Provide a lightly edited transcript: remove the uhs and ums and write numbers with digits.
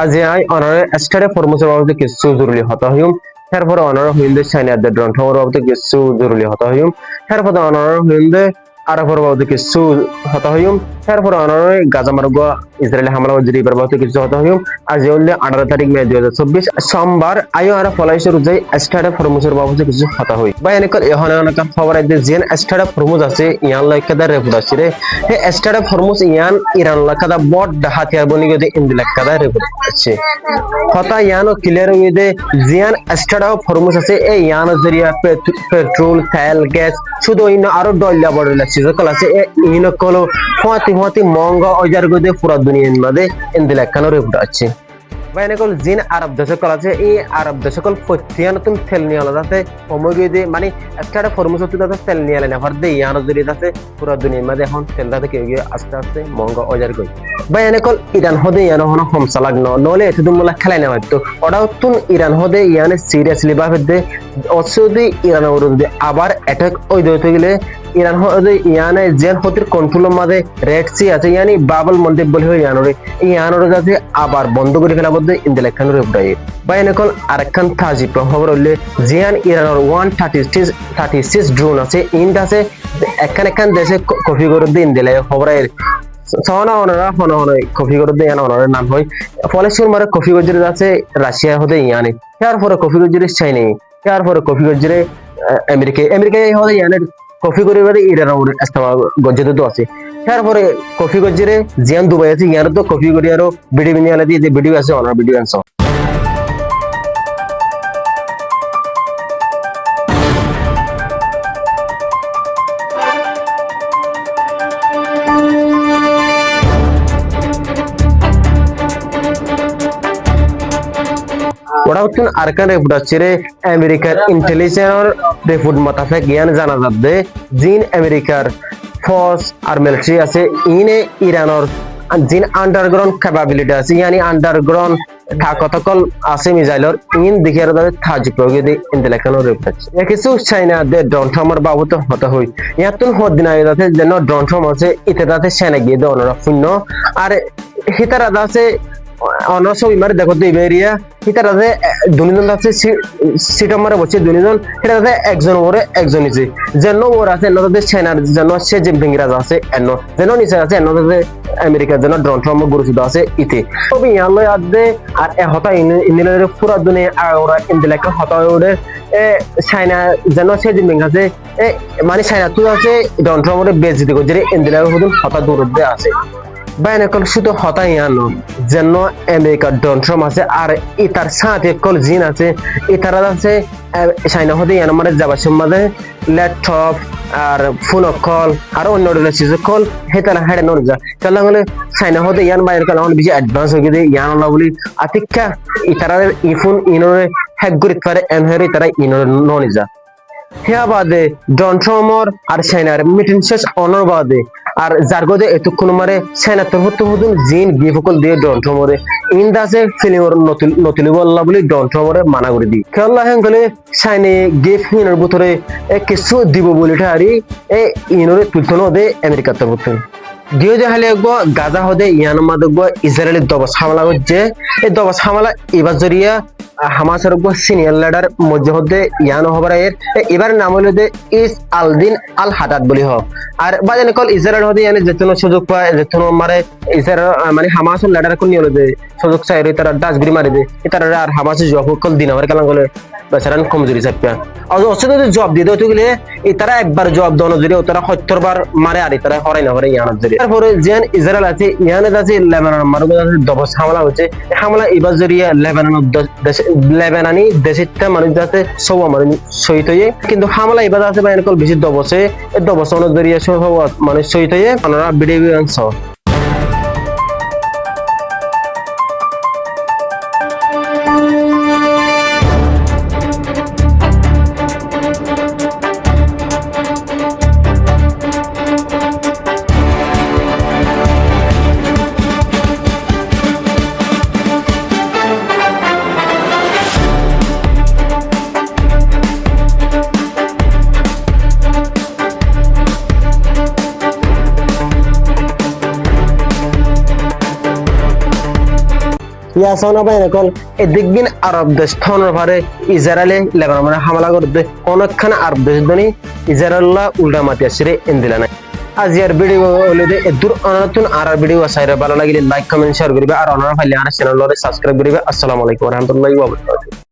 আজি আই অনারে স্টারে ফরমুসের বাবদে কিছু জরুরি হতা হইম এরপরে অনারে হইন্দে সাইনাদের গ্রন্থর বাবদে কিছু জরুরি হতা হইম এরপরে অনারে হইন্দে আরফর বাবদে কিছু হতা হইম এরপরে অনারে গাজা মারগ ইসরায়েলি হামলা জরিবার বাবদে কিছু হতা হইম আজি হইলে 18 তারিখ মে 2024 সোমবার আইও আর ফলাইশর যাই স্টারে ফরমুসের বাবদে কিছু হতা হই বা এনেকর এহনে অনেক খবর আছে জেন স্টারে ফরমুস আছে ইয়ান লাইকাদা রেপুট আছে রে হে স্টারে ফরমুস ইয়ান ইরান লাকাদা বট হাতিয়ার বনি গদে ইন্দি লাকাদা রেপুট আছে হতা ইয়ানো ক্লিয়ার হইদে জিয়ান স্টারে ফরমুস আছে এই ইয়ান জরিয়া পেট্রোল তেল গ্যাস শুধু ইন আরো ডল্লা বড় লাগছে কল আছে ইন কল ফতি মঙ্গা অজার গদে পুরো দুনিয়ার মধ্যে ইন্দি লাকানো রেপুট আছে বাইনাকল জিন আরব দেশকল আছে এই আরব দেশকল প্রত্যেকজন তেল নিয়ে আলাদা আছে সময় মানে একটা ফরমুস হতে তাতে তেল নিয়ে আলাদা ভার দেই ইয়ানো জরিয়া আছে পুরো দুনিয়ার মধ্যে এখন তেল দাতে কে আস্তে আস্তে মঙ্গা অজার গই বাইনাকল ইরান হদে ইয়ানো হন হামসা লাগনো নলে এত দুমলা খেলাই না হয়তো ওটাও তুন ইরান হদে ইয়ানে সিরিয়াসলি ভাবে দে অসুদি ইরান বিরুদ্ধে আবার অ্যাটাক ওই দিতে গেলে ইরান হদে ইয়ানে জেন হতির কন্ট্রোলের মধ্যে রেড সি আছে ইয়ানি বাবল মন্দির বলে হয় ইয়ানোরে ইয়ানোরে যাতে আবার বন্ধ করে ফেলা বলতে ইন্দেলেখানোর উপরে বাইনাকল আরেকখান তাজি খবর হইলে জিয়ান ইরানের 136 ড্রোন আছে ইন্ড আছে একখান দেশে কপি করে দিন দিলে খবরের সনা ওনারা হন কপি করে দিয়ে ওনার নাম হয় ফলেশ্বর মারে কপি গজরে আছে রাশিয়া হতে ইয়ানে তারপরে কপি গজরে চাইনি তারপরে কপি গজরে আমেরিকা হতে ইয়ানে কপি করে বাদে ইরানের ইস্তেমাল গজরে তো আছে তারপরে কপি গজরে জিয়ান দুবাই আছে ইয়ানে তো কপি করে আরো ভিডিও বিনিয়ালে দিয়ে ভিডিও আছে ওনার ভিডিও আনছো ওরা হচ্ছেন আরকান রিপোর্ট আছে রে আমেরিকার ইন্টেলিজেন্স রিপোর্ট মোতাবেক জ্ঞান জানা যাবে জিন আমেরিকার ফোর্স আর মিলিটারি আছে ইনে ইরানের জিন আন্ডারগ্রাউন্ড ক্যাপাবিলিটি আছে ইয়ানি আন্ডারগ্রাউন্ড তাকতকল আছে মিসাইলর ইন দেখিয়ার দাবে থাজি প্রয়োগে দি ইন্টেলেকশন রিপোর্ট আছে কিছু চাইনা দে ড্রোন বাবত হতে হই ইয়াতুন হদিনা যাতে যেন ড্রোন আছে ইতে যাতে সেনা গিয়ে দে অনরা শূন্য আর হিতারা আছে অনরা সব ইমার দেখো তো ইবেরিয়া হিতারা আছে দুনিজন আছে সিটম মারে বসে দুনিজন এটা আছে একজন ওরে একজন নিচে যেন ওর আছে এনতে সেনার যেন সে যে ভেঙ্গিরাজ আছে এন যেন নিচে আছে এনতে আমেরিকার যেন ড্রোন গুরুত্ব আছে ইতে তবে ইয়ালয় আদে আর হতা ইন্ডিয়ার পুরা দুনিয়া ওরা ইন্ডিয়াকে হতা ওরে চাইনা যেন সে যে ভেঙ্গাছে মানে চাইনা তো আছে ড্রোন ওরে বেজ দিতে গজরে ইন্ডিয়ার হদুন হতা দূরত্বে আছে বাইনাকল শুধু হতা ইয়ানো যেন আমেরিকার ড্রোন আছে আর ইতার সাথে কল জিন আছে ইতারা আছে চাইনা হতে ইয়ানো মানে যাবার সময় ল্যাপটপ আর ফোন কল আর অন্য ডিভাইস কল হেতালা হেডে নন যা তাহলে হলে চাইনা হতে ইয়ান বাইরে কাল বেশি অ্যাডভান্স হয়ে গেছে ইয়ান না বলি আতিকা ইতারা ইফোন ইনোরে হ্যাক করে পারে এনহেরি তারা ইনোরে নন যা হেয়া বাদে ড্রোন আর চাইনার মিটিং শেষ অনর বাদে আর যার গদে এতক্ষণ মারে চাইনা তরফত হদুন জিন গিফকল দিয়ে ড্রোন মরে ইন্দাসে ফিলিমর নতুন বল্লা বলি ড্রোন মরে মানা করে দি খেলা হেন গলে চাইনে গিফ হিনের ভিতরে কিছু দিব বলি ঠারি ইনরে তুলতনো দে আমেরিকার তরফত দিও যে হালে গাজা হদে ইয়ান মাদক ইসরায়েলের দবাস হামলা হচ্ছে এই দবাস হামলা এবার জরিয়া হামাসের সিনিয়র লিডার মধ্যে হতে ইয়ানো হবার এবার নাম হলো যে ইস আলদিন আল হাদাদ বলি হোক আর বাজানে কল ইসরায়েল হতে ইয়ানে যেতন সুযোগ পায় যেতন মারে ইসরায়েল মানে হামাসের লিডার কোন নিয়লো যে সুযোগ চাই তারা ডাসগিরি মারি দে তারা আর হামাসের জব কল দিন আবার কালাম গলে বেচারান কমজোরি চাপা আর অসুবিধা যদি জব দিয়ে দেওয়া গেলে তারা একবার জব দেওয়ানো জড়িয়ে তারা 70 বার মারে আর তারা হরাই না হরে ইয়ানোর জড়িয়ে তারপরে যেন ইসরায়েল আছে ইয়ানে আছে লেবানন মারুগ দবস হামলা হচ্ছে হামলা এবার জড়িয়ে লেবানানি দেশিতে মানুষ যাতে সব মানুষ শহীদ হয়ে কিন্তু হামলা এবার আছে বাইনকল বেশি দবসে এই দবস জড়িয়ে সব মানুষ শহীদ হয়ে আপনারা ভিডিও অংশ ইয়াসনা বাইরে কল এদিকবিন আরব দেশ থনর ভারে ইসরায়েলে লেবাননে হামলা করতে অনেকখান আরব দেশ ধনি ইসরায়েল্লা উল্টা মাতি আসছে ইন্দিলা নাই আজিয়ার ভিডিও হলে দূর নতুন আর ভিডিও আসাইরে ভালো লাগিলে লাইক কমেন্ট শেয়ার করিবে আর অনারা ফাইলে আর চ্যানেলরে সাবস্ক্রাইব করিবে। আসসালামু আলাইকুম ওয়া রাহমাতুল্লাহি ওয়া বারাকাতুহু।